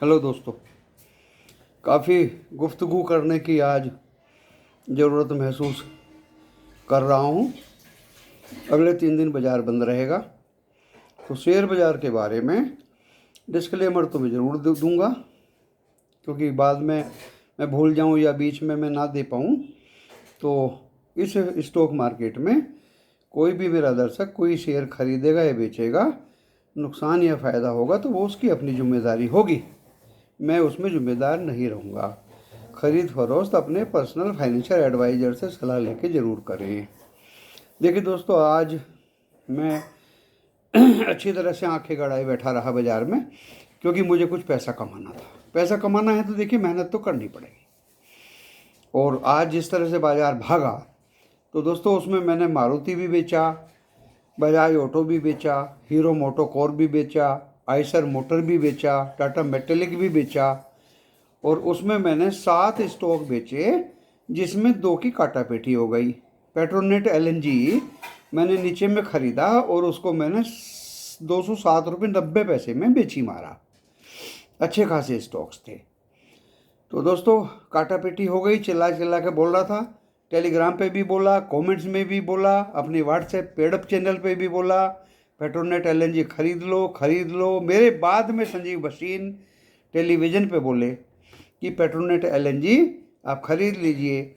Hello दोस्तों। काफ़ी गुफ्तगू करने की आज ज़रूरत महसूस कर रहा हूँ। अगले 3 दिन बाज़ार बंद रहेगा, तो शेयर बाज़ार के बारे में डिस्क्लेमर तो मैं ज़रूर दूँगा, क्योंकि बाद में मैं भूल जाऊँ या बीच में मैं ना दे पाऊँ। तो इस स्टॉक मार्केट में कोई भी मेरा दर्शक कोई शेयर खरीदेगा या बेचेगा, नुकसान या फ़ायदा होगा तो वो उसकी अपनी जिम्मेदारी होगी, मैं उसमें ज़िम्मेदार नहीं रहूँगा। ख़रीद फरोख्त अपने पर्सनल फाइनेंशियल एडवाइज़र से सलाह लेके ज़रूर करें। देखिए दोस्तों, आज मैं अच्छी तरह से आंखें गड़ाए बैठा रहा बाज़ार में, क्योंकि मुझे कुछ पैसा कमाना था। पैसा कमाना है तो देखिए मेहनत तो करनी पड़ेगी। और आज जिस तरह से बाज़ार भागा, तो दोस्तों उसमें मैंने मारुति भी बेचा, बजाज ऑटो भी बेचा, हीरो मोटोकॉर्प भी बेचा, आइसर मोटर भी बेचा, टाटा मेटेलिक भी बेचा। और उसमें मैंने 7 स्टॉक बेचे, जिसमें 2 की काटापेटी हो गई। पेट्रोनेट एलएनजी मैंने नीचे में ख़रीदा और उसको मैंने 207 रुपये 90 पैसे में बेची मारा। अच्छे खासे स्टॉक्स थे। तो दोस्तों काटापेटी हो गई, चिल्ला चिल्ला के बोल रहा था। टेलीग्राम पे भी बोला, कमेंट्स में भी बोला, अपने व्हाट्सएप पेडअप चैनल पे भी बोला, पेट्रोनेट एलएनजी खरीद लो खरीद लो। मेरे बाद में संजीव बशीन टेलीविज़न पे बोले कि पेट्रोनेट एलएनजी आप ख़रीद लीजिए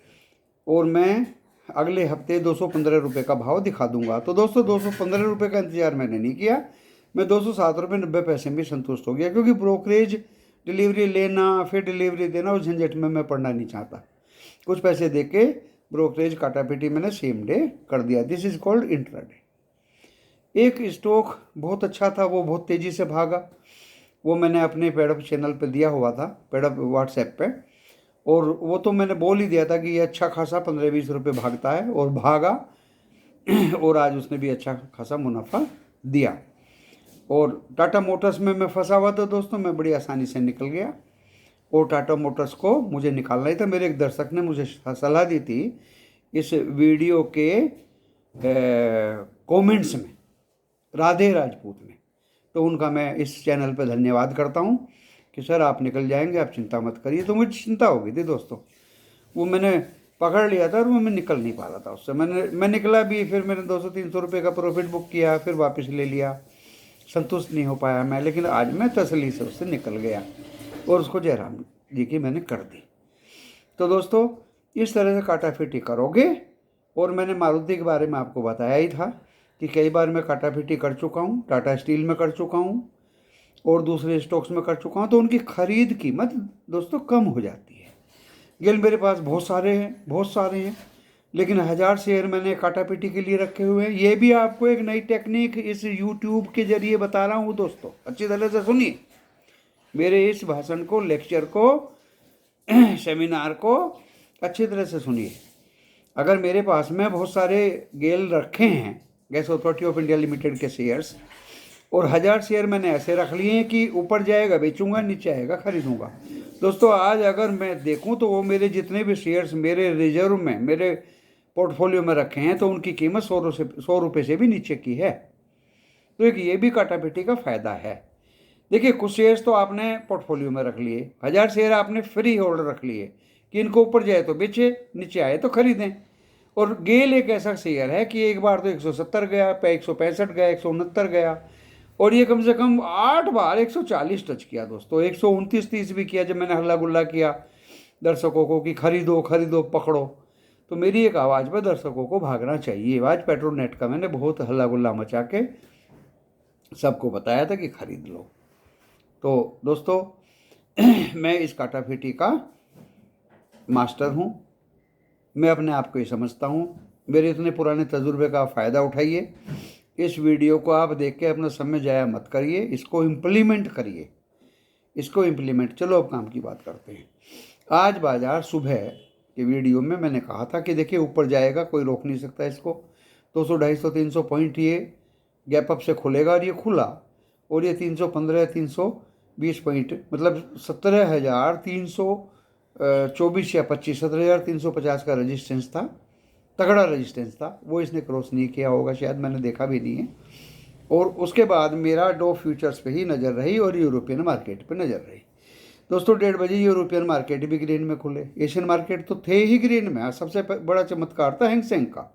और मैं अगले हफ्ते 215 रुपये का भाव दिखा दूंगा। तो दोस्तों 215 रुपये का इंतज़ार मैंने नहीं किया, मैं 207 रुपये 90 पैसे में संतुष्ट हो गया, क्योंकि ब्रोकरेज डिलीवरी लेना फिर डिलीवरी देना उस झंझट में मैं पड़ना नहीं चाहता। कुछ पैसे दे के ब्रोकरेज काटापेटी मैंने सेम डे कर दिया। This is called intraday. एक स्टॉक बहुत अच्छा था, वो बहुत तेज़ी से भागा। वो मैंने अपने पेडअप चैनल पे दिया हुआ था, पेडअप व्हाट्सएप पे, और वो तो मैंने बोल ही दिया था कि ये अच्छा खासा 15-20 रुपये भागता है, और भागा। और आज उसने भी अच्छा खासा मुनाफा दिया। और टाटा मोटर्स में मैं फंसा हुआ था दोस्तों, मैं बड़ी आसानी से निकल गया। और टाटा मोटर्स को मुझे निकालना ही था। मेरे एक दर्शक ने मुझे सलाह दी थी इस वीडियो के कमेंट्स में, राधे राजपूत में, तो उनका मैं इस चैनल पर धन्यवाद करता हूँ कि सर आप निकल जाएंगे, आप चिंता मत करिए। तो मुझे चिंता हो गई थी दोस्तों, वो मैंने पकड़ लिया था और वो मैं निकल नहीं पा रहा था उससे। मैं निकला भी, फिर मैंने 200-300 रुपये का प्रॉफिट बुक किया, फिर वापस ले लिया। संतुष्ट नहीं हो पाया मैं, लेकिन आज मैं तसल्ली से उससे निकल गया और उसको जयराम जी की मैंने कर दी। तो दोस्तों इस तरह से काटाफिटी करोगे। और मैंने मारुति के बारे में आपको बताया ही था कि कई बार मैं काटाफिटी कर चुका हूँ, टाटा स्टील में कर चुका हूँ और दूसरे स्टॉक्स में कर चुका हूँ। तो उनकी खरीद कीमत दोस्तों कम हो जाती है। गेल मेरे पास बहुत सारे हैं, लेकिन 1000 शेयर मैंने काटापेटी के लिए रखे हुए हैं। ये भी आपको एक नई टेक्निक इस यूट्यूब के जरिए बता रहा हूँ दोस्तों, अच्छी तरह से सुनिए मेरे इस भाषण को, लेक्चर को, सेमिनार को अच्छी तरह से सुनिए। अगर मेरे पास में बहुत सारे गेल रखे हैं, gas authority of India limited के शेयर्स, और 1000 शेयर मैंने ऐसे रख लिए हैं कि ऊपर जाएगा बेचूंगा, नीचे आएगा खरीदूंगा। दोस्तों आज अगर मैं देखूं तो वो मेरे जितने भी शेयर्स मेरे रिजर्व में, मेरे पोर्टफोलियो में रखे हैं, तो उनकी कीमत 100 रुपये से भी नीचे की है। तो एक ये भी काटापेटी का फ़ायदा है। देखिए कुछ शेयर्स तो आपने पोर्टफोलियो में रख लिए, 1000 शेयर आपने फ्री होल्ड रख लिए कि इनको ऊपर जाए तो बेचे, नीचे आए तो खरीदें। और गेल एक ऐसा शेयर है कि एक बार तो 170 गया, 165 गया, 169 गया, और ये कम से कम 8 बार 140 टच किया दोस्तों। 129-30 भी किया जब मैंने हल्ला गुल्ला किया दर्शकों को कि खरीदो खरीदो पकड़ो। तो मेरी एक आवाज़ पर दर्शकों को भागना चाहिए। आज पेट्रोनेट का मैंने बहुत हल्ला गुल्ला मचा के सबको बताया था कि खरीद लो। तो दोस्तों मैं इस काटाफिटी का मास्टर हूँ, मैं अपने आप को ही समझता हूँ। मेरे इतने पुराने तजुर्बे का फ़ायदा उठाइए। इस वीडियो को आप देख के अपना समय ज़ाया मत करिए, इसको इम्प्लीमेंट करिए, इसको इम्प्लीमेंट। चलो अब काम की बात करते हैं। आज बाज़ार सुबह के वीडियो में मैंने कहा था कि देखिए ऊपर जाएगा, कोई रोक नहीं सकता इसको। 200, 250, 300 पॉइंट ये गैप अप से खुलेगा, और ये खुला, और ये 315, 320 पॉइंट, मतलब 17,324 या 25, 17,350 का रजिस्टेंस था, तगड़ा रजिस्टेंस था। वो इसने क्रॉस नहीं किया होगा शायद, मैंने देखा भी नहीं है। और उसके बाद मेरा डो फ्यूचर्स पे ही नज़र रही और यूरोपियन मार्केट पे नज़र रही। दोस्तों 1:30 बजे यूरोपियन मार्केट भी ग्रीन में खुले। एशियन मार्केट तो थे ही ग्रीन में। सबसे बड़ा चमत्कार था हैंगसेंग का।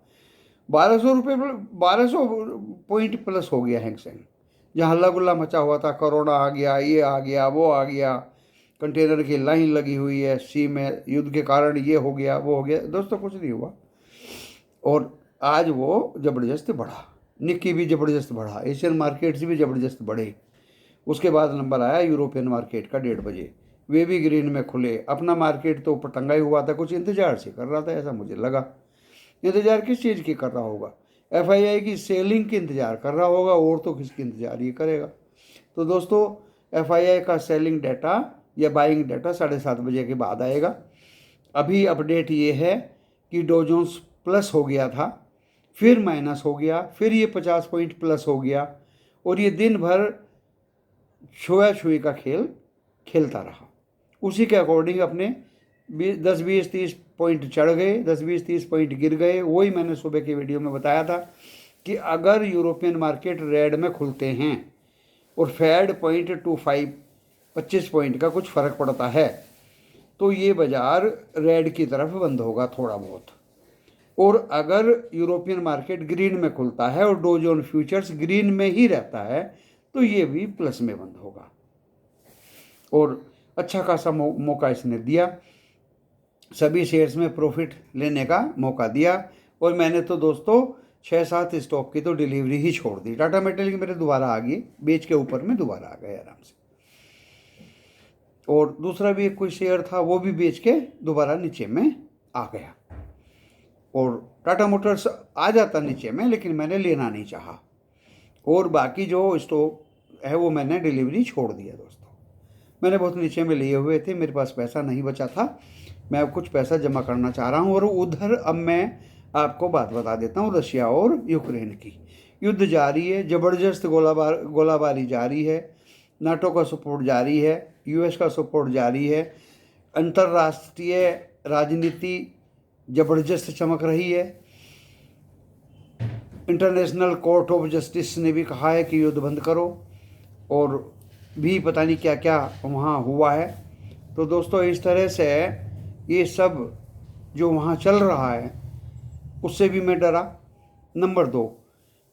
1200 रुपये 1200 पॉइंट प्लस हो गया हैंगसेंग। जहाँ हल्ला गुल्ला मचा हुआ था, कोरोना आ गया, ये आ गया, वो आ गया, कंटेनर की लाइन लगी हुई है सी में, युद्ध के कारण ये हो गया, वो हो गया, दोस्तों कुछ नहीं हुआ। और आज वो ज़बरदस्त बढ़ा। निक्की भी ज़बरदस्त बढ़ा, एशियन मार्केट्स भी ज़बरदस्त बढ़े। उसके बाद नंबर आया यूरोपियन मार्केट का 1:30 बजे, वे भी ग्रीन में खुले। अपना मार्केट तो ऊपर टंगा ही हुआ था, कुछ इंतजार से कर रहा था ऐसा मुझे लगा। इंतजार किस चीज़ की कर रहा होगा? FII की सेलिंग की इंतजार कर रहा होगा, और तो किसकी इंतजार ये करेगा? तो दोस्तों FII का सेलिंग डाटा या बाइंग डाटा 7:30 बजे के बाद आएगा। अभी अपडेट ये है कि डो जोन्स प्लस हो गया था, फिर माइनस हो गया, फिर ये 50 पॉइंट प्लस हो गया, और ये दिन भर छुआ छुई का खेल खेलता रहा। उसी के अकॉर्डिंग अपने 10-20-30 पॉइंट चढ़ गए, 10-20-30 पॉइंट गिर गए। वही मैंने सुबह की वीडियो में बताया था कि अगर यूरोपियन मार्केट रेड में खुलते हैं और फेड 0.25 25 पॉइंट का कुछ फ़र्क पड़ता है, तो ये बाज़ार रेड की तरफ बंद होगा थोड़ा बहुत। और अगर यूरोपियन मार्केट ग्रीन में खुलता है और डो जोन फ्यूचर्स ग्रीन में ही रहता है, तो ये भी प्लस में बंद होगा। और अच्छा खासा मौका इसने दिया, सभी शेयर्स में प्रॉफिट लेने का मौका दिया। और मैंने तो दोस्तों 6-7 स्टॉक की तो डिलीवरी ही छोड़ दी। टाटा मेटल की मेरे दोबारा आ गई, बेच के ऊपर में दोबारा आ गए आराम से। और दूसरा भी एक कोई शेयर था, वो भी बेच के दोबारा नीचे में आ गया। और टाटा मोटर्स आ जाता नीचे में, लेकिन मैंने लेना नहीं चाहा। और बाकी जो स्टॉक है वो मैंने डिलीवरी छोड़ दिया दोस्तों। मैंने बहुत नीचे में लिए हुए थे, मेरे पास पैसा नहीं बचा था, मैं अब कुछ पैसा जमा करना चाह रहा हूँ। और उधर अब मैं आपको बात बता देता हूँ, रशिया और यूक्रेन की युद्ध जारी है, ज़बरदस्त गोलाबारी जारी है, नाटो का सपोर्ट जारी है, US का सपोर्ट जारी है, अंतर्राष्ट्रीय राजनीति ज़बरदस्त चमक रही है। इंटरनेशनल कोर्ट ऑफ जस्टिस ने भी कहा है कि युद्ध बंद करो, और भी पता नहीं क्या क्या वहाँ हुआ है। तो दोस्तों इस तरह से ये सब जो वहाँ चल रहा है उससे भी मैं डरा। नंबर 2,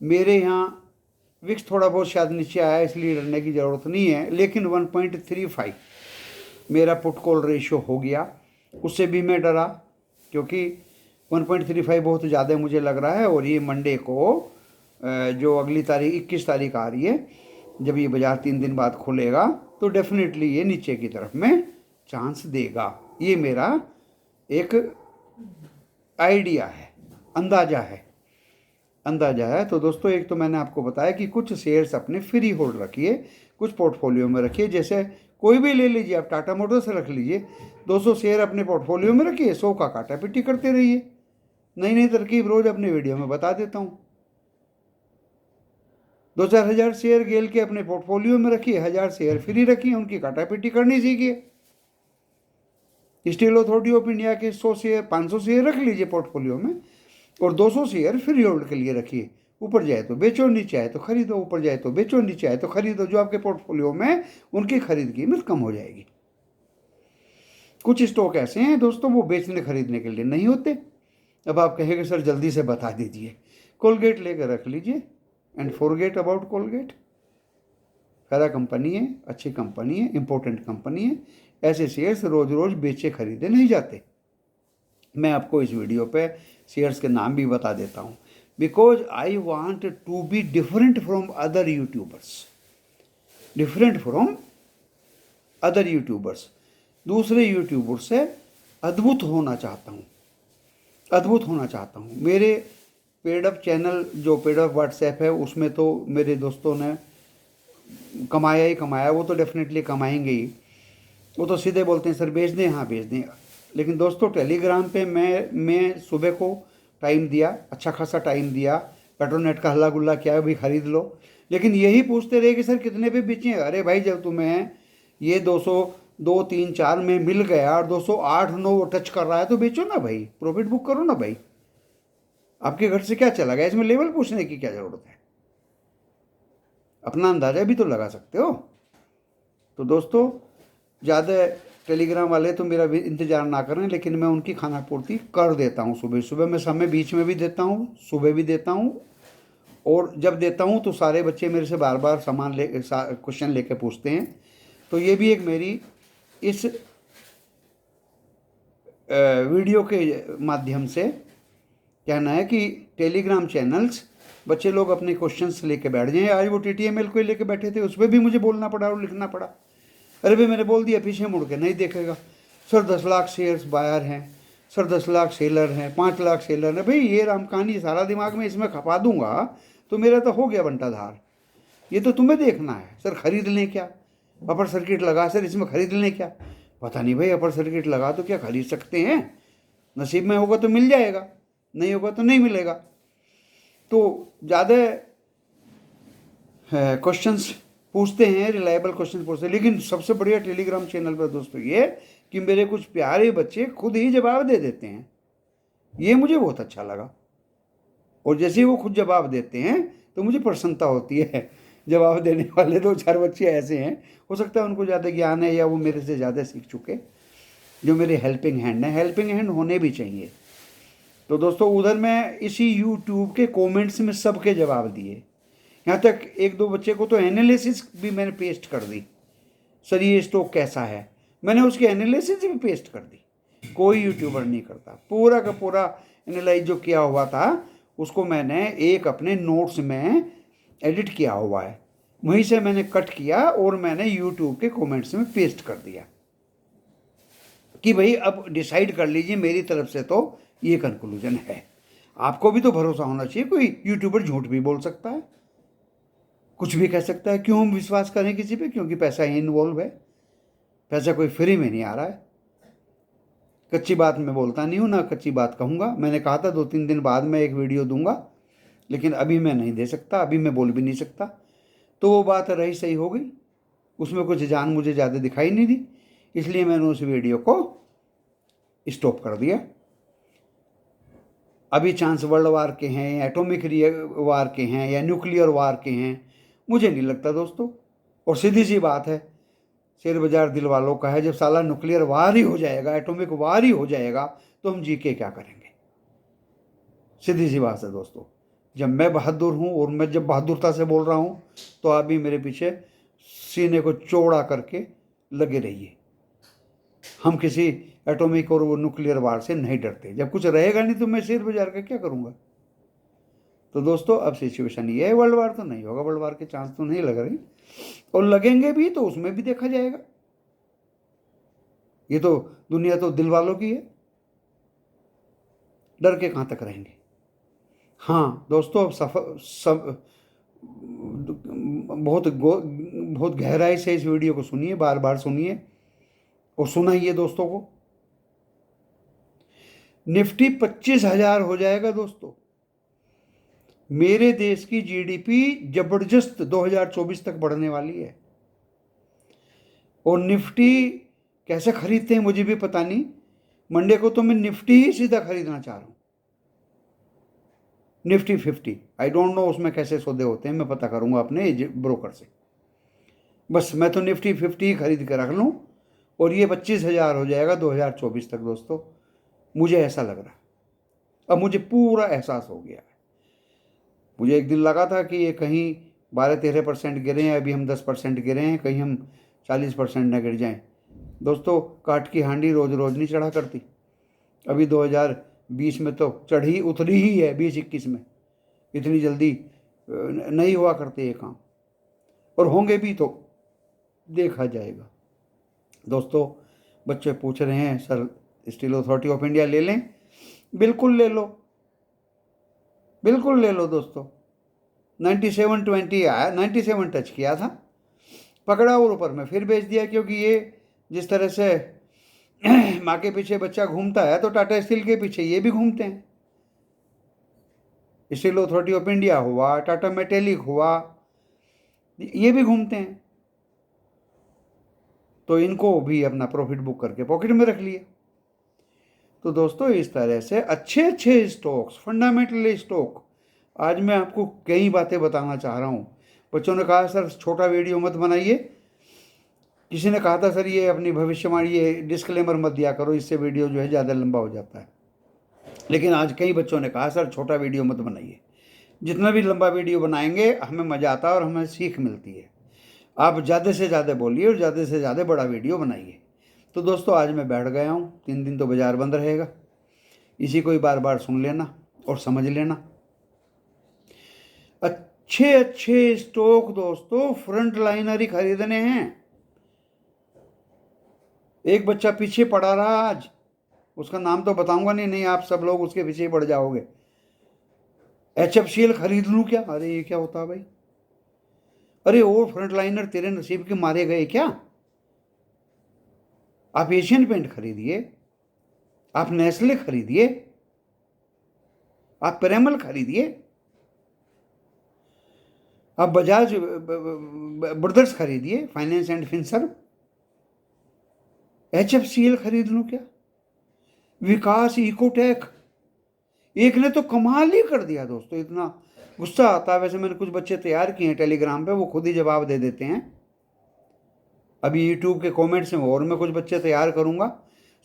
मेरे यहाँ विक्स थोड़ा बहुत शायद नीचे आया, इसलिए डरने की ज़रूरत नहीं है, लेकिन 1.35 मेरा पुट कॉल रेशियो हो गया, उससे भी मैं डरा, क्योंकि 1.35 बहुत ज़्यादा मुझे लग रहा है। और ये मंडे को जो अगली तारीख 21 तारीख आ रही है, जब ये बाज़ार 3 दिन बाद खुलेगा, तो डेफिनेटली ये नीचे की तरफ में चांस देगा। ये मेरा एक आइडिया है, अंदाज़ा है। तो दोस्तों एक तो मैंने आपको बताया कि कुछ शेयर्स अपने फ्री होल्ड रखिए, कुछ पोर्टफोलियो में रखिए। जैसे कोई भी ले लीजिए, आप टाटा मोटर्स रख लीजिए, 200 शेयर अपने पोर्टफोलियो में रखिए, 100 का काटा पिट्टी करते रहिए। नई नई तरकीब रोज़ अपने वीडियो में बता देता हूँ। 2-4 हज़ार शेयर गेल के अपने पोर्टफोलियो में रखिए, 1000 शेयर फ्री रखिए, उनकी काटा पिट्टी करनी सीखिए। स्टील अथॉरिटी ऑफ इंडिया के 100 शेयर 500 शेयर रख लीजिए पोर्टफोलियो में, और 200 शेयर फ्री होल्ड के लिए रखिए। ऊपर जाए तो बेचो, नीचे आए तो खरीदो, ऊपर जाए तो बेचो, नीचे आए तो खरीदो। जो आपके पोर्टफोलियो में उनकी खरीद कीमत कम हो जाएगी। कुछ स्टॉक ऐसे हैं दोस्तों, वो बेचने खरीदने के लिए नहीं होते। अब आप कहेंगे सर जल्दी से बता दीजिए। कोलगेट लेकर रख लीजिए, एंड फॉरगेट अबाउट कोलगेट। फायदा कंपनी है, अच्छी कंपनी है, इंपॉर्टेंट कंपनी है। ऐसे शेयर्स रोज़ रोज़ बेचे खरीदे नहीं जाते। मैं आपको इस वीडियो पे शेयर्स के नाम भी बता देता हूँ, because I want to be different from other YouTubers. दूसरे यूट्यूबर से अद्भुत होना चाहता हूँ। मेरे पेड अप चैनल, जो पेड अप व्हाट्सएप है, उसमें तो मेरे दोस्तों ने कमाया ही कमाया, वो तो डेफिनेटली कमाएंगे ही। वो तो सीधे बोलते हैं सर बेच दें, हाँ बेच दें। लेकिन दोस्तों टेलीग्राम पे मैं सुबह को टाइम दिया, अच्छा खासा टाइम दिया। पेट्रोनेट का हल्ला गुल्ला क्या भी खरीद लो, लेकिन यही पूछते रहे कि सर कितने पे बेचें। अरे भाई जब तुम्हें ये 202, 3, 4 में मिल गया और 208, 9 टच कर रहा है, तो बेचो ना भाई, प्रॉफिट बुक करो ना भाई। आपके घर से क्या चला गया, इसमें लेवल पूछने की क्या ज़रूरत है? अपना अंदाज़ा भी तो लगा सकते हो। तो दोस्तों ज़्यादा टेलीग्राम वाले तो मेरा भी इंतज़ार ना करें, लेकिन मैं उनकी खाना पूर्ति कर देता हूँ। सुबह सुबह मैं समय बीच में भी देता हूँ, सुबह भी देता हूँ, और जब देता हूँ तो सारे बच्चे मेरे से बार बार क्वेश्चन लेके पूछते हैं। तो ये भी एक मेरी इस वीडियो के माध्यम से कहना है कि टेलीग्राम चैनल्स बच्चे लोग अपने क्वेश्चंस लेके बैठ जाएं। आज वो TTML को लेके बैठे थे, उस पर भी मुझे बोलना पड़ा और लिखना पड़ा। अरे भाई मैंने बोल दिया, पीछे मुड़ के नहीं देखेगा। सर 10 लाख शेयर्स बायर हैं, सर 10 लाख सेलर हैं, 5 लाख सेलर हैं। भाई ये राम कहानी सारा दिमाग में इसमें खपा दूंगा तो मेरा तो हो गया बंटाधार। ये तो तुम्हें देखना है। सर खरीद लें क्या, अपर सर्किट लगा सर इसमें खरीद लें क्या? पता नहीं भाई, अपर सर्किट लगा तो क्या खरीद सकते हैं? नसीब में होगा तो मिल जाएगा, नहीं होगा तो नहीं मिलेगा। तो ज़्यादा क्वेश्चंस पूछते हैं, रिलायबल क्वेश्चन पूछते हैं, लेकिन सबसे बढ़िया टेलीग्राम चैनल पर दोस्तों ये कि मेरे कुछ प्यारे बच्चे खुद ही जवाब दे देते हैं। ये मुझे बहुत अच्छा लगा। और जैसे ही वो खुद जवाब देते हैं तो मुझे प्रसन्नता होती है। जवाब देने वाले 2-4 बच्चे ऐसे हैं, हो सकता है उनको ज़्यादा ज्ञान है या वो मेरे से ज़्यादा सीख चुके, जो मेरे हेल्पिंग हैंड हैं। हेल्पिंग हैंड होने भी चाहिए। तो दोस्तों उधर मैं इसी यूट्यूब के कमेंट्स में सबके जवाब दिए। यहाँ तक 1-2 बच्चे को तो एनालिसिस भी मैंने पेस्ट कर दी। सर ये स्टॉक कैसा है, मैंने उसकी एनालिसिस भी पेस्ट कर दी। कोई यूट्यूबर नहीं करता। पूरा का पूरा एनालाइज जो किया हुआ था उसको मैंने एक अपने नोट्स में एडिट किया हुआ है, वहीं से मैंने कट किया और मैंने यूट्यूब के कमेंट्स में पेस्ट कर दिया कि भाई अब डिसाइड कर लीजिए। मेरी तरफ से तो ये कंक्लूजन है। आपको भी तो भरोसा होना चाहिए। कोई यूट्यूबर झूठ भी बोल सकता है, कुछ भी कह सकता है। क्यों हम विश्वास करें किसी पे? क्योंकि पैसा ही इन्वॉल्व है। पैसा कोई फ्री में नहीं आ रहा है। कच्ची बात मैं बोलता नहीं हूँ, ना कच्ची बात कहूँगा। मैंने कहा था 2-3 दिन बाद मैं एक वीडियो दूंगा, लेकिन अभी मैं नहीं दे सकता, अभी मैं बोल भी नहीं सकता। तो वो बात रही सही हो गई, उसमें कुछ जान मुझे ज़्यादा दिखाई नहीं दी, इसलिए मैंने उस वीडियो को स्टॉप कर दिया। अभी चांस वर्ल्ड वार के हैं, एटॉमिक वार के हैं या न्यूक्लियर वार के हैं, मुझे नहीं लगता दोस्तों। और सीधी सी बात है, शेयर बाजार दिल वालों का है। जब साला न्यूक्लियर वार ही हो जाएगा, एटॉमिक वार ही हो जाएगा, तो हम जी के क्या करेंगे? सीधी सी बात है दोस्तों। जब मैं बहादुर हूँ और मैं जब बहादुरता से बोल रहा हूँ तो आप भी मेरे पीछे सीने को चौड़ा करके लगे रहिए। हम किसी एटॉमिक और वो न्यूक्लियर वार से नहीं डरते। जब कुछ रहेगा नहीं तो मैं शेयर बाजार का क्या करूँगा? तो दोस्तों अब सिचुएशन ये है, वर्ल्ड वार तो नहीं होगा, वर्ल्ड वार के चांस तो नहीं लग रहे, और लगेंगे भी तो उसमें भी देखा जाएगा। ये तो दुनिया तो दिल वालों की है, डर के कहाँ तक रहेंगे। हाँ दोस्तों, अब सब बहुत गहराई से इस वीडियो को सुनिए, बार बार सुनिए और सुनाइए दोस्तों को। निफ्टी 25,000 हो जाएगा दोस्तों। मेरे देश की जीडीपी जबरदस्त 2024 तक बढ़ने वाली है। और निफ्टी कैसे खरीदते हैं मुझे भी पता नहीं। मंडे को तो मैं निफ्टी ही सीधा खरीदना चाह रहा हूँ। निफ्टी 50, आई डोंट नो उसमें कैसे सौदे होते हैं, मैं पता करूँगा अपने ब्रोकर से। बस मैं तो निफ्टी 50 ही खरीद कर रख लूँ और ये 25,000 हो जाएगा 2024 तक दोस्तों। मुझे ऐसा लग रहा है, अब मुझे पूरा एहसास हो गया है। मुझे एक दिन लगा था कि ये कहीं 12-13% गिरे हैं, अभी हम 10% गिरे हैं, कहीं हम 40% न गिर जाएं। दोस्तों काठ की हांडी रोज़ रोज़ नहीं चढ़ा करती। अभी 2020 में तो चढ़ी उतरी ही है, 2021 में इतनी जल्दी नहीं हुआ करते ये काम, और होंगे भी तो देखा जाएगा। दोस्तों बच्चे पूछ रहे हैं sir steel authority of India ले लें? बिल्कुल ले लो, बिल्कुल ले लो दोस्तों। 97.20 आया, 97 टच किया था, पकड़ा और ऊपर में फिर बेच दिया। क्योंकि ये जिस तरह से माँ के पीछे बच्चा घूमता है तो टाटा स्टील के पीछे ये भी घूमते हैं। स्टील अथॉरिटी ऑफ इंडिया हुआ, टाटा मेटेलिक हुआ, ये भी घूमते हैं। तो इनको भी अपना प्रॉफिट बुक करके पॉकेट में रख लिया। तो दोस्तों इस तरह से अच्छे अच्छे स्टॉक्स, फंडामेंटल स्टॉक, आज मैं आपको कई बातें बताना चाह रहा हूँ। बच्चों ने कहा सर छोटा वीडियो मत बनाइए किसी ने कहा था सर ये अपनी भविष्यवाणी ये डिस्क्लेमर मत दिया करो, इससे वीडियो जो है ज़्यादा लंबा हो जाता है। लेकिन आज कई बच्चों ने कहा सर छोटा वीडियो मत बनाइए, जितना भी लंबा वीडियो बनाएंगे हमें मज़ा आता है और हमें सीख मिलती है। आप ज़्यादा से ज़्यादा बोलिए और ज़्यादा से ज़्यादा बड़ा वीडियो बनाइए। तो दोस्तों आज मैं बैठ गया हूँ, 3 दिन तो बाज़ार बंद रहेगा, इसी को ही बार बार सुन लेना और समझ लेना। अच्छे अच्छे स्टॉक दोस्तों फ्रंट लाइनर ही खरीदने हैं। एक बच्चा पीछे पड़ा रहा आज, उसका नाम तो बताऊंगा नहीं, नहीं आप सब लोग उसके पीछे पड़ जाओगे। HFCL खरीद लूं क्या? अरे ये क्या होता है भाई? अरे वो फ्रंट लाइनर तेरे नसीब के मारे गए क्या? आप एशियन पेंट खरीदिए, आप नेस्ले खरीदिए, आप प्रेमल खरीदिए, आप बजाज ब्रदर्स खरीदिए, फाइनेंस एंड फिनसर्व। HFCL खरीद लूं क्या? विकास इकोटेक, एक ने तो कमाल ही कर दिया दोस्तों। इतना गुस्सा आता है। वैसे मैंने कुछ बच्चे तैयार किए हैं टेलीग्राम पे, वो खुद ही जवाब दे देते हैं। अभी यूट्यूब के कमेंट्स में और मैं कुछ बच्चे तैयार करूंगा।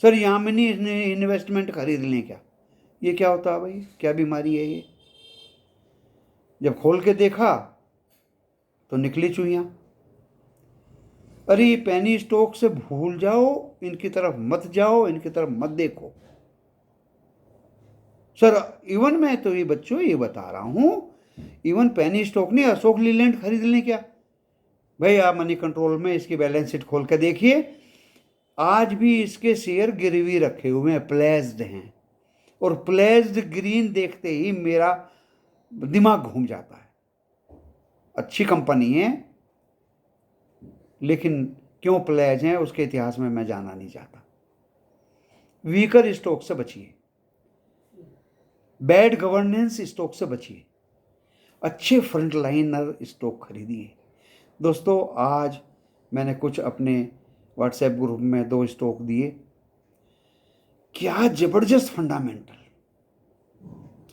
सर यहाँ में नहीं इन्वेस्टमेंट खरीद लें क्या? ये क्या होता है भाई? क्या बीमारी है ये? जब खोल के देखा तो निकली चुहियां। अरे ये पेनी स्टॉक से भूल जाओ, इनकी तरफ मत जाओ, इनकी तरफ मत देखो। सर इवन मैं तो ये बच्चों ये बता रहा हूं, इवन पेनी स्टॉक नहीं, अशोक लीलैंड खरीद लें क्या? भाई आप मनी कंट्रोल में इसकी बैलेंस शीट खोल के देखिए, आज भी इसके शेयर गिरवी रखे हुए हैं, प्लेस्ड हैं। और प्लेस्ड ग्रीन देखते ही मेरा दिमाग घूम जाता है। अच्छी कंपनी है, लेकिन क्यों प्लेज हैं उसके इतिहास में मैं जाना नहीं चाहता। वीकर स्टॉक से बचिए, बैड गवर्नेंस स्टॉक से बचिए, अच्छे फ्रंट लाइनर स्टॉक खरीदिए। दोस्तों आज मैंने कुछ अपने व्हाट्सएप ग्रुप में 2 स्टॉक दिए, क्या जबरदस्त फंडामेंटल।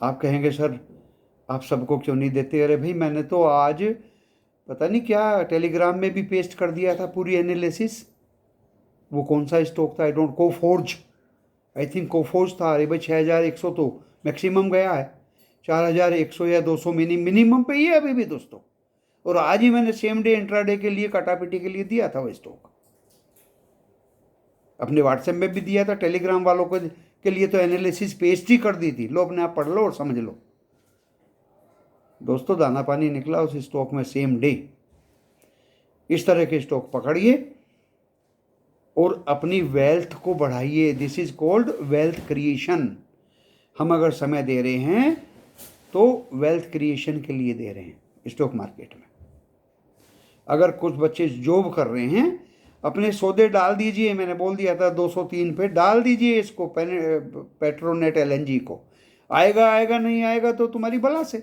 आप कहेंगे सर आप सबको क्यों नहीं देते? अरे भाई मैंने तो आज पता नहीं क्या टेलीग्राम में भी पेस्ट कर दिया था पूरी एनालिसिस। वो कौन सा स्टॉक था? I don't, Coforge, I think Coforge था। अरे भाई 6100 तो मैक्सिमम गया है, 4100 या 200 मिनिमम पे ही है अभी भी दोस्तों। और आज ही मैंने सेम डे इंट्राडे के लिए कटापिटी के लिए दिया था वो स्टॉक, अपने व्हाट्सएप में भी दिया था, टेलीग्राम वालों को के लिए तो एनालिसिस पेस्ट ही कर दी थी। लो अपने आप पढ़ लो और समझ लो दोस्तों, दाना पानी निकला उस स्टॉक में सेम डे। इस तरह के स्टॉक पकड़िए और अपनी वेल्थ को बढ़ाइए। This is called wealth creation. हम अगर समय दे रहे हैं तो वेल्थ क्रिएशन के लिए दे रहे हैं स्टॉक मार्केट में। अगर कुछ बच्चे जॉब कर रहे हैं, अपने सौदे डाल दीजिए। मैंने बोल दिया था 203 पे डाल दीजिए इसको, पेट्रोनेट LNG को। आएगा आएगा, नहीं आएगा तो तुम्हारी बला से।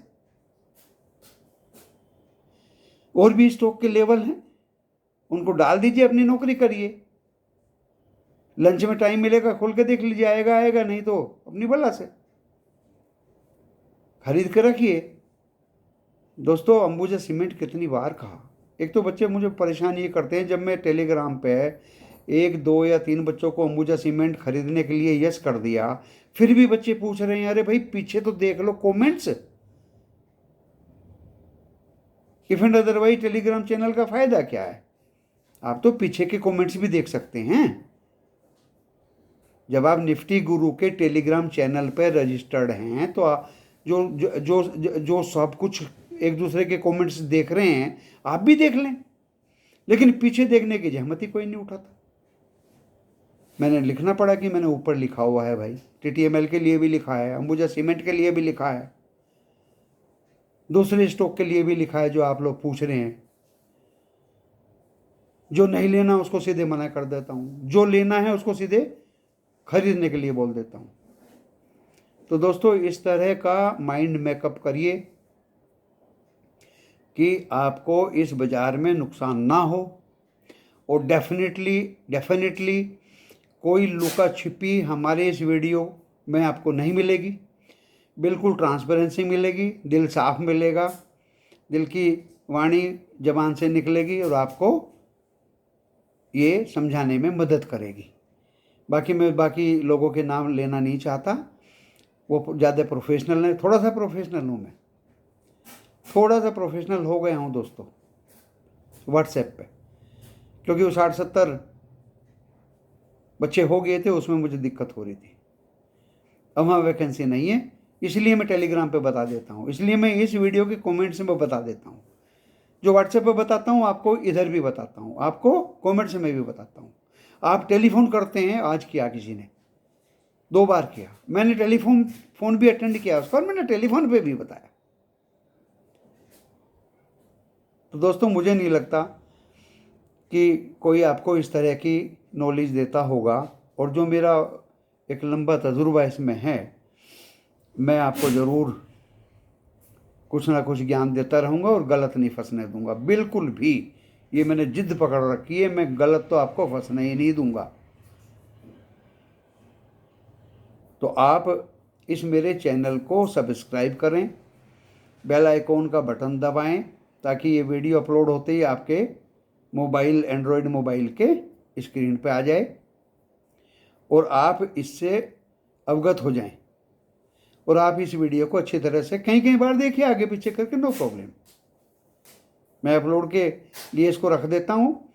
और भी स्टॉक के लेवल हैं, उनको डाल दीजिए, अपनी नौकरी करिए। लंच में टाइम मिलेगा खोल के देख लीजिए, आएगा आएगा, नहीं तो अपनी बला से खरीद के रखिए। दोस्तों अंबुजा सीमेंट कितनी बार कहा। एक तो बच्चे मुझे परेशान ये करते हैं, जब मैं टेलीग्राम पे 1, 2 या 3 बच्चों को अंबुजा सीमेंट खरीदने के लिए यस कर दिया, फिर भी बच्चे पूछ रहे हैं अरे भाई पीछे तो देख लो comments. If and otherwise Telegram channel का फायदा क्या है? आप तो पीछे के कमेंट्स भी देख सकते हैं। जब आप निफ्टी गुरु के टेलीग्राम चैनल पर रजिस्टर्ड हैं तो जो जो जो जो सब कुछ एक दूसरे के कमेंट्स देख रहे हैं, आप भी देख लें। लेकिन पीछे देखने की जहमत ही कोई नहीं उठाता। मैंने लिखना पड़ा कि मैंने ऊपर लिखा हुआ है भाई, TTML के लिए भी लिखा है, अंबुजा सीमेंट के लिए भी लिखा है, दूसरे स्टॉक के लिए भी लिखा है जो आप लोग पूछ रहे हैं। जो नहीं लेना उसको सीधे मना कर देता हूँ, जो लेना है उसको सीधे खरीदने के लिए बोल देता हूँ। तो दोस्तों इस तरह का माइंड मेकअप करिए कि आपको इस बाज़ार में नुकसान ना हो। और डेफिनेटली कोई लुका छिपी हमारे इस वीडियो में आपको नहीं मिलेगी। बिल्कुल ट्रांसपेरेंसी मिलेगी, दिल साफ मिलेगा, दिल की वाणी जबान से निकलेगी और आपको ये समझाने में मदद करेगी। बाकी मैं बाकी लोगों के नाम लेना नहीं चाहता, वो ज़्यादा प्रोफेशनल है। थोड़ा सा प्रोफेशनल हूँ मैं, थोड़ा सा प्रोफेशनल हो गया हूँ दोस्तों व्हाट्सएप पे, क्योंकि वो 60-70 बच्चे हो गए थे, उसमें मुझे दिक्कत हो रही थी। अब वहाँ वैकेंसी नहीं है, इसलिए मैं टेलीग्राम पे बता देता हूँ, इसलिए मैं इस वीडियो के कमेंट्स में बता देता हूँ। जो व्हाट्सएप पे बताता हूँ आपको, इधर भी बताता हूँ, आपको कमेंट्स में भी बताता हूँ। आप टेलीफोन करते हैं, आज किया किसी ने 2 बार किया, मैंने फ़ोन भी अटेंड किया उसका, और मैंने टेलीफोन पे भी बताया। तो दोस्तों मुझे नहीं लगता कि कोई आपको इस तरह की नॉलेज देता होगा, और जो मेरा एक लंबा तजुर्बा इसमें है, मैं आपको ज़रूर कुछ ना कुछ ज्ञान देता रहूँगा और गलत नहीं फंसने दूंगा बिल्कुल भी। ये मैंने जिद पकड़ रखी है, मैं गलत तो आपको फंसने ही नहीं दूंगा। तो आप इस मेरे चैनल को सब्सक्राइब करें, बेल आइकॉन का बटन दबाएं, ताकि ये वीडियो अपलोड होते ही आपके मोबाइल, एंड्रॉयड मोबाइल के स्क्रीन पे आ जाए और आप इससे अवगत हो जाएं। और आप इस वीडियो को अच्छी तरह से कई कई बार देखिए, आगे पीछे करके, नो प्रॉब्लम। मैं अपलोड के लिए इसको रख देता हूँ,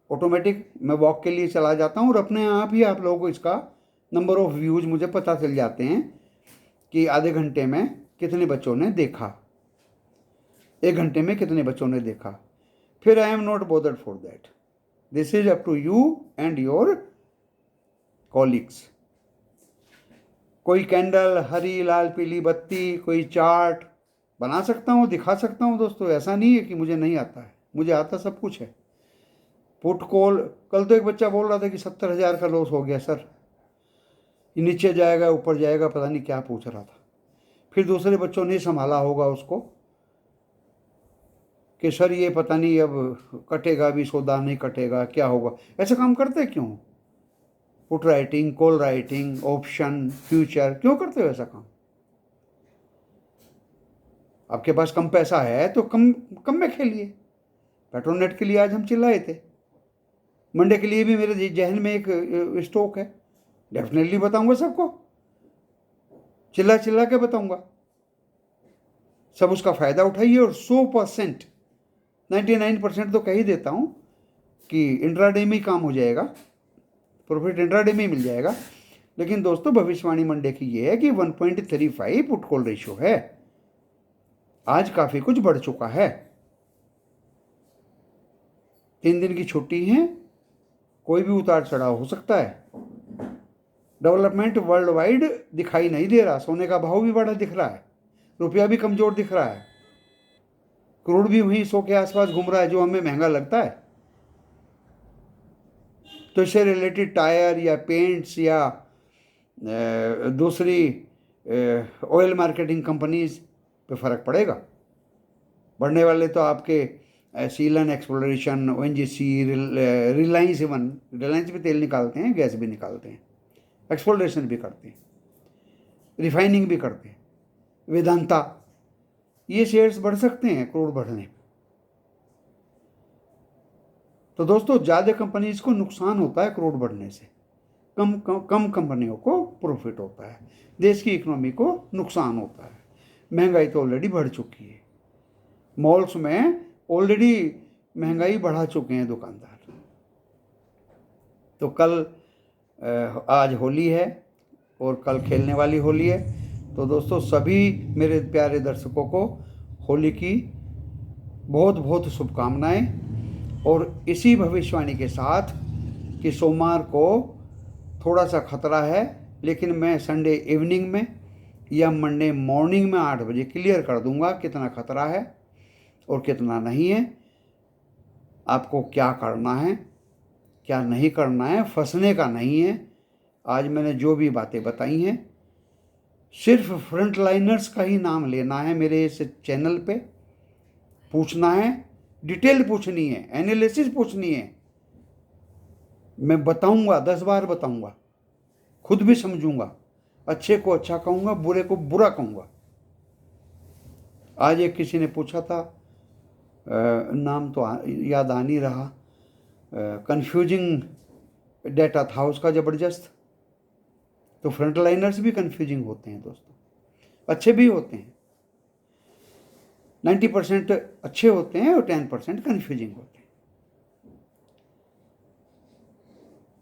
ऑटोमेटिक मैं वॉक के लिए चला जाता हूँ, और अपने आप ही आप लोगों को इसका नंबर ऑफ़ व्यूज़ मुझे पता चल जाते हैं कि आधे घंटे में कितने बच्चों ने देखा, 1 घंटे में कितने बच्चों ने देखा। फिर I am not bothered for that, this is up to you and your colleagues. कोई कैंडल, हरी लाल पीली बत्ती, कोई चार्ट बना सकता हूँ, दिखा सकता हूँ दोस्तों, ऐसा नहीं है कि मुझे नहीं आता है, मुझे आता सब कुछ है। पुट कॉल, कल तो एक बच्चा बोल रहा था कि 70,000 का लॉस हो गया सर, ये नीचे जाएगा ऊपर जाएगा, पता नहीं क्या पूछ रहा था। फिर दूसरे बच्चों ने संभाला होगा उसको कि सर ये पता नहीं अब कटेगा भी सौदा, नहीं कटेगा, क्या होगा। ऐसा काम करते क्यों? Put writing, call writing, option, future, क्यों करते हो ऐसा काम? आपके पास कम पैसा है तो कम कम में खेलिए। पेट्रोनेट के लिए आज हम चिल्लाए थे, मंडे के लिए भी मेरे जहन में एक स्टॉक है, डेफिनेटली बताऊंगा सबको, चिल्ला चिल्ला के बताऊंगा। सब उसका फ़ायदा उठाइए, और 100%, 99% तो कह ही देता हूँ कि इंट्राडे में ही काम हो जाएगा, प्रॉफिट इंट्राडे में ही मिल जाएगा। लेकिन दोस्तों भविष्यवाणी मंडे की ये है कि 1.35 पुट कॉल रेशियो है, आज काफ़ी कुछ बढ़ चुका है। 3 दिन की छुट्टी है, कोई भी उतार चढ़ाव हो सकता है। डेवलपमेंट वर्ल्ड वाइड दिखाई नहीं दे रहा, सोने का भाव भी बड़ा दिख रहा है, रुपया भी कमज़ोर दिख रहा है, क्रूड भी वहीं 100 के आसपास घूम रहा है, जो हमें महंगा लगता है। तो इससे रिलेटेड टायर या पेंट्स या दूसरी ऑयल मार्केटिंग कंपनीज पे फ़र्क पड़ेगा। बढ़ने वाले तो आपके सीलन exploration, ONGC, Reliance, even Reliance भी तेल निकालते हैं, गैस भी निकालते हैं, एक्सप्लोरेशन भी करते हैं, रिफाइनिंग भी करते हैं, वेदांता, ये शेयर्स बढ़ सकते हैं क्रूड बढ़ने में। तो दोस्तों ज़्यादा कंपनीज को नुकसान होता है क्रूड बढ़ने से, कम कंपनियों को प्रॉफिट होता है, देश की इकोनॉमी को नुकसान होता है। महंगाई तो ऑलरेडी बढ़ चुकी है, मॉल्स में ऑलरेडी महंगाई बढ़ा चुके हैं दुकानदार। तो आज होली है और कल खेलने वाली होली है। तो दोस्तों सभी मेरे प्यारे दर्शकों को होली की बहुत बहुत शुभकामनाएं, और इसी भविष्यवाणी के साथ कि सोमवार को थोड़ा सा खतरा है, लेकिन मैं संडे इवनिंग में या मंडे मॉर्निंग में 8 बजे क्लियर कर दूंगा कितना खतरा है और कितना नहीं है, आपको क्या करना है क्या नहीं करना है, फंसने का नहीं है। आज मैंने जो भी बातें बताई हैं, सिर्फ फ्रंट लाइनर्स का ही नाम लेना है मेरे इस चैनल पे, पूछना है, डिटेल पूछनी है, एनालिसिस पूछनी है। मैं बताऊंगा, 10 बार बताऊंगा, खुद भी समझूंगा, अच्छे को अच्छा कहूँगा, बुरे को बुरा कहूँगा। आज एक किसी ने पूछा था, नाम तो याद आ नहीं रहा, कंफ्यूजिंग डाटा था उसका ज़बरदस्त। तो फ्रंटलाइनर्स भी कंफ्यूजिंग होते हैं दोस्तों, अच्छे भी होते हैं। 90% अच्छे होते हैं और 10% कंफ्यूजिंग होते हैं।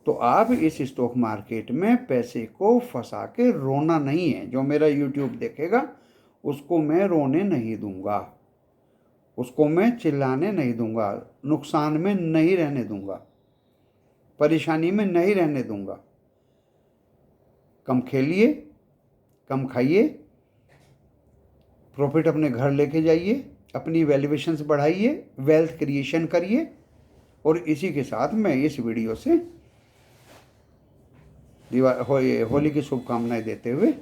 तो आप इस स्टॉक मार्केट में पैसे को फंसा के रोना नहीं है। जो मेरा यूट्यूब देखेगा उसको मैं रोने नहीं दूंगा, उसको मैं चिल्लाने नहीं दूंगा, नुकसान में नहीं रहने दूंगा, परेशानी में नहीं रहने दूंगा। कम खेलिए, कम खाइए, प्रॉफिट अपने घर लेके जाइए, अपनी वैल्यूएशंस बढ़ाइए, वेल्थ क्रिएशन करिए। और इसी के साथ मैं इस वीडियो से होली की शुभकामनाएं देते हुए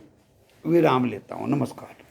विराम लेता हूँ। नमस्कार।